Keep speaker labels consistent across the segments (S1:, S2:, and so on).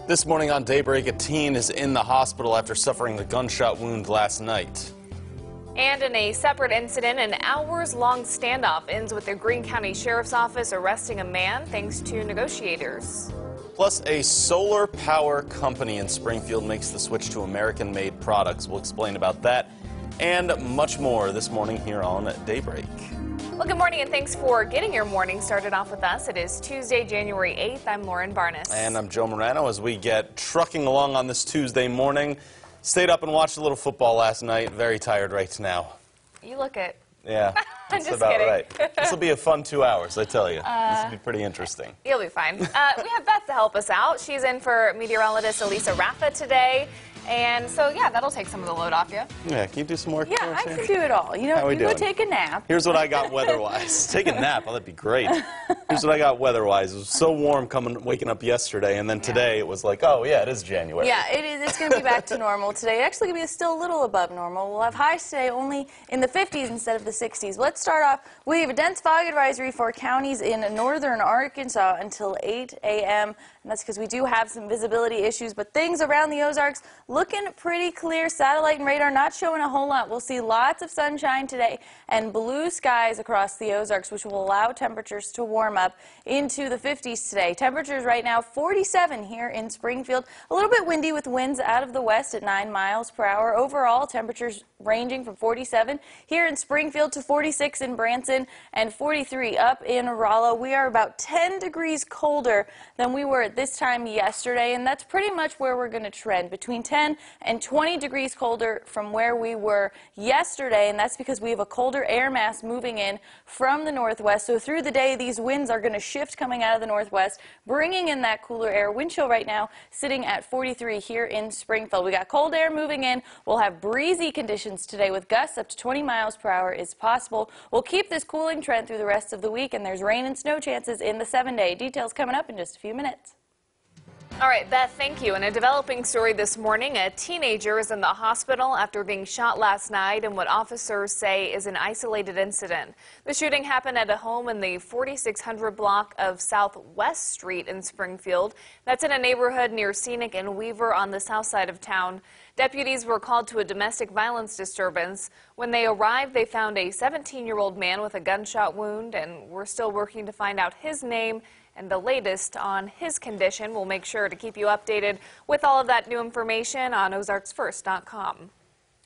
S1: This morning on Daybreak, a teen is in the hospital after suffering a gunshot wound last night.
S2: And in a separate incident, an hours-long standoff ends with the Greene County Sheriff's Office arresting a man thanks to negotiators.
S1: Plus, a solar power company in Springfield makes the switch to American-made products. We'll explain about that and much more this morning here on Daybreak.
S2: Well, good morning and thanks for getting your morning started off with us. It is Tuesday, January 8th. I'm Lauren Barnes.
S1: And I'm Joe Morano as we get trucking along on this Tuesday morning. Stayed up and watched a little football last night. Very tired right now.
S2: You look it.
S1: Yeah,
S2: I'm
S1: that's
S2: just
S1: about
S2: kidding.
S1: right. This will be a fun 2 hours, I tell you. This will be pretty interesting.
S2: You'll be fine. We have Beth to help us out. She's in for meteorologist Elisa Raffa today. And so, yeah, that'll take some of the load off you.
S1: Yeah, can you do some work?
S3: Yeah, I can do it all. You know, you go take a nap.
S1: Here's what I got weather-wise. Take a nap, oh, that'd be great. Here's what I got weather-wise. It was so warm waking up yesterday, and then today it was like, oh, yeah, it is January.
S3: Yeah, it is. It's going to be back to normal today. Actually, going to be still a little above normal. We'll have highs today only in the 50s instead of the 60s. Let's start off. We have a dense fog advisory for counties in northern Arkansas until 8 a.m., and that's because we do have some visibility issues, but things around the Ozarks looking pretty clear. Satellite and radar not showing a whole lot. We'll see lots of sunshine today and blue skies across the Ozarks, which will allow temperatures to warm up into the 50s today. Temperatures right now 47 here in Springfield. A little bit windy with winds out of the west at 9 miles per hour. Overall, temperatures ranging from 47 here in Springfield to 46 in Branson and 43 up in Rollo. We are about 10 degrees colder than we were at this time yesterday, and that's pretty much where we're going to trend, between 10 and 20 degrees colder from where we were yesterday, and that's because we have a colder air mass moving in from the northwest. So through the day, these winds are going to shift coming out of the northwest, bringing in that cooler air. Wind chill right now sitting at 43 here in Springfield. We got cold air moving in. We'll have breezy conditions today with gusts up to 20 miles per hour is possible. We'll keep this cooling trend through the rest of the week, and there's rain and snow chances in the 7-day. Details coming up in just a few minutes.
S2: All right, Beth, thank you. In a developing story this morning, a teenager is in the hospital after being shot last night in what officers say is an isolated incident. The shooting happened at a home in the 4600 block of Southwest Street in Springfield. That's in a neighborhood near Scenic and Weaver on the south side of town. Deputies were called to a domestic violence disturbance. When they arrived, they found a 17-year-old man with a gunshot wound, and we're still working to find out his name and the latest on his condition. We'll make sure to keep you updated with all of that new information on ozarksfirst.com.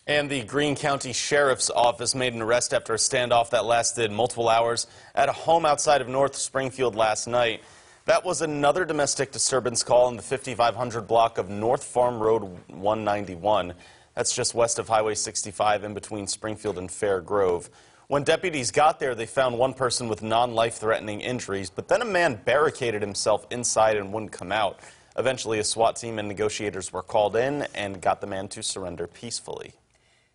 S1: And the Greene County Sheriff's Office made an arrest after a standoff that lasted multiple hours at a home outside of North Springfield last night. That was another domestic disturbance call in the 5500 block of North Farm Road 191. That's just west of Highway 65 in between Springfield and Fair Grove. When deputies got there, they found one person with non-life-threatening injuries, but then a man barricaded himself inside and wouldn't come out. Eventually, a SWAT team and negotiators were called in and got the man to surrender peacefully.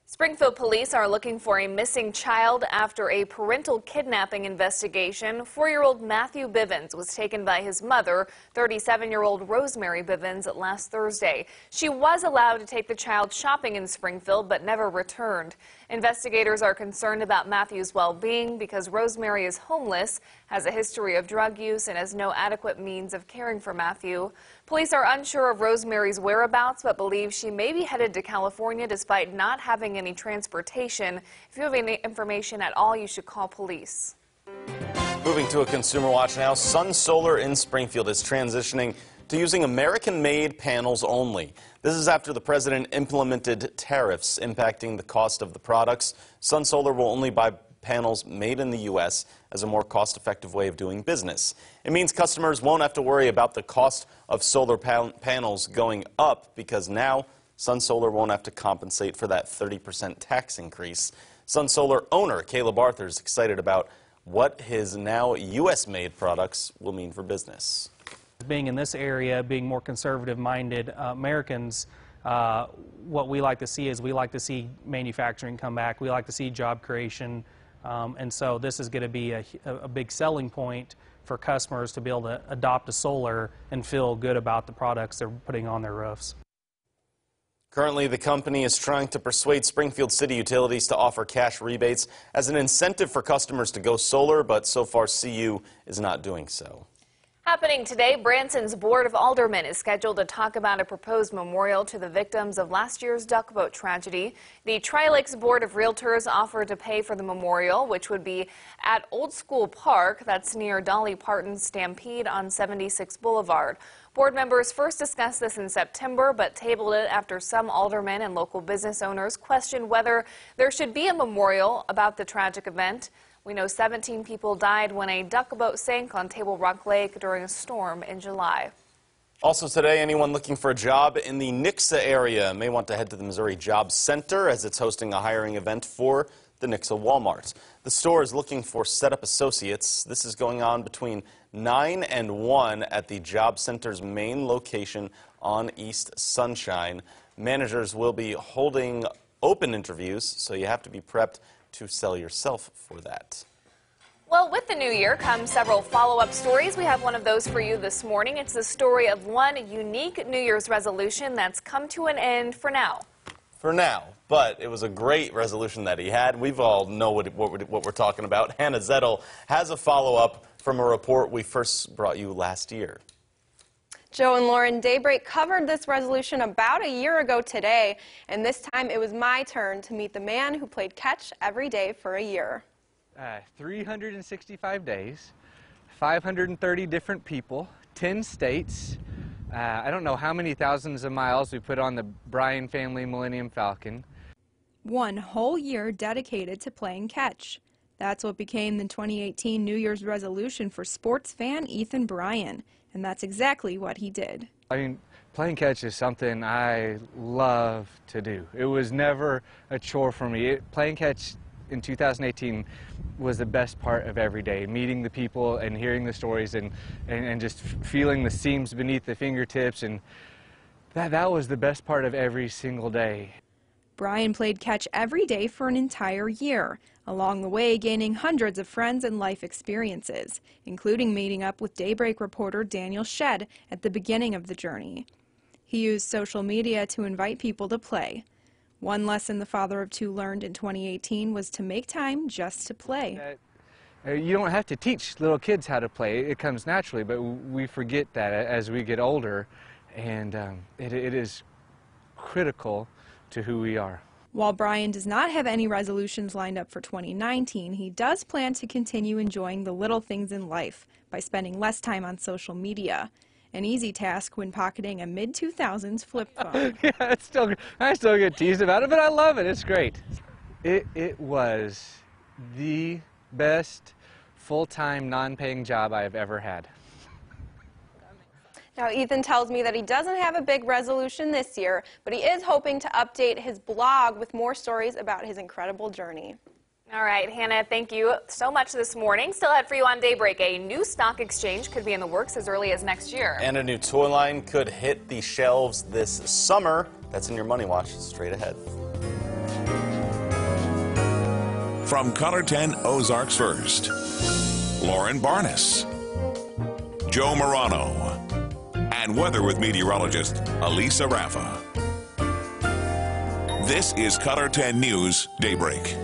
S2: Springfield police are looking for a missing child after a parental kidnapping investigation. 4-year-old Matthew Bivens was taken by his mother, 37-year-old Rosemary Bivens, last Thursday. She was allowed to take the child shopping in Springfield but never returned. Investigators are concerned about Matthew's well-being because Rosemary is homeless, has a history of drug use, and has no adequate means of caring for Matthew. Police are unsure of Rosemary's whereabouts but believe she may be headed to California despite not having any transportation. If you have any information at all, you should call police.
S1: Moving to a consumer watch now, Sun Solar in Springfield is transitioning to using American-made panels only. This is after the president implemented tariffs impacting the cost of the products. Sun Solar will only buy panels made in the U.S. as a more cost-effective way of doing business. It means customers won't have to worry about the cost of solar panels going up because now Sun Solar won't have to compensate for that 30% tax increase. Sun Solar owner Caleb Arthur is excited about what his now U.S.-made products will mean for business.
S4: Being in this area, being more conservative-minded Americans, what we like to see is we like to see manufacturing come back. We like to see job creation. And so this is going to be a big selling point for customers to be able to adopt a solar and feel good about the products they're putting on their roofs.
S1: Currently, the company is trying to persuade Springfield City Utilities to offer cash rebates as an incentive for customers to go solar, but so far CU is not doing so.
S2: Happening today, Branson's Board of Aldermen is scheduled to talk about a proposed memorial to the victims of last year's duck boat tragedy. The Tri-Lakes Board of Realtors offered to pay for the memorial, which would be at Old School Park, that's near Dolly Parton's Stampede on 76 Boulevard. Board members first discussed this in September, but tabled it after some aldermen and local business owners questioned whether there should be a memorial about the tragic event. We know 17 people died when a duck boat sank on Table Rock Lake during a storm in July.
S1: Also today, anyone looking for a job in the Nixa area may want to head to the Missouri Job Center as it's hosting a hiring event for the Nixa Walmart. The store is looking for setup associates. This is going on between 9 and 1 at the Job Center's main location on East Sunshine. Managers will be holding open interviews, so you have to be prepped to sell yourself for that.
S2: Well, with the new year comes several follow-up stories. We have one of those for you this morning. It's the story of one unique New Year's resolution that's come to an end for now.
S1: For now, but it was a great resolution that he had. We've all know what we're talking about. Hannah Zettel has a follow-up from a report we first brought you last year.
S5: Joe and Lauren, Daybreak covered this resolution about a year ago today, and this time it was my turn to meet the man who played catch every day for a year.
S6: 365 days, 530 different people, 10 states. I don't know how many thousands of miles we put on the Bryan family Millennium Falcon.
S7: One whole year dedicated to playing catch. That's what became the 2018 New Year's resolution for sports fan Ethan Bryan. And that's exactly what he did.
S6: I mean, playing catch is something I love to do. It was never a chore for me. Playing catch in 2018 was the best part of every day. Meeting the people and hearing the stories and just feeling the seams beneath the fingertips. And that was the best part of every single day.
S7: Bryan played catch every day for an entire year, along the way gaining hundreds of friends and life experiences, including meeting up with Daybreak reporter Daniel Shedd at the beginning of the journey. He used social media to invite people to play. One lesson the father of two learned in 2018 was to make time just to play.
S6: You don't have to teach little kids how to play. It comes naturally, but we forget that as we get older, and it is critical to who we are.
S7: While Bryan does not have any resolutions lined up for 2019, he does plan to continue enjoying the little things in life by spending less time on social media. An easy task when pocketing a mid-2000s flip phone.
S6: Yeah, I still get teased about it, but I love it. It's great. It was the best full-time, non-paying job I have ever had.
S5: Now, Ethan tells me that he doesn't have a big resolution this year, but he is hoping to update his blog with more stories about his incredible journey.
S2: All right, Hannah, thank you so much this morning. Still ahead for you on Daybreak, a new stock exchange could be in the works as early as next year.
S1: And a new toy line could hit the shelves this summer. That's in your Money Watch straight ahead.
S8: From Color 10 Ozarks First, Lauren Barnes, Joe Morano, and weather with meteorologist Alisa Raffa. This is Color 10 News Daybreak.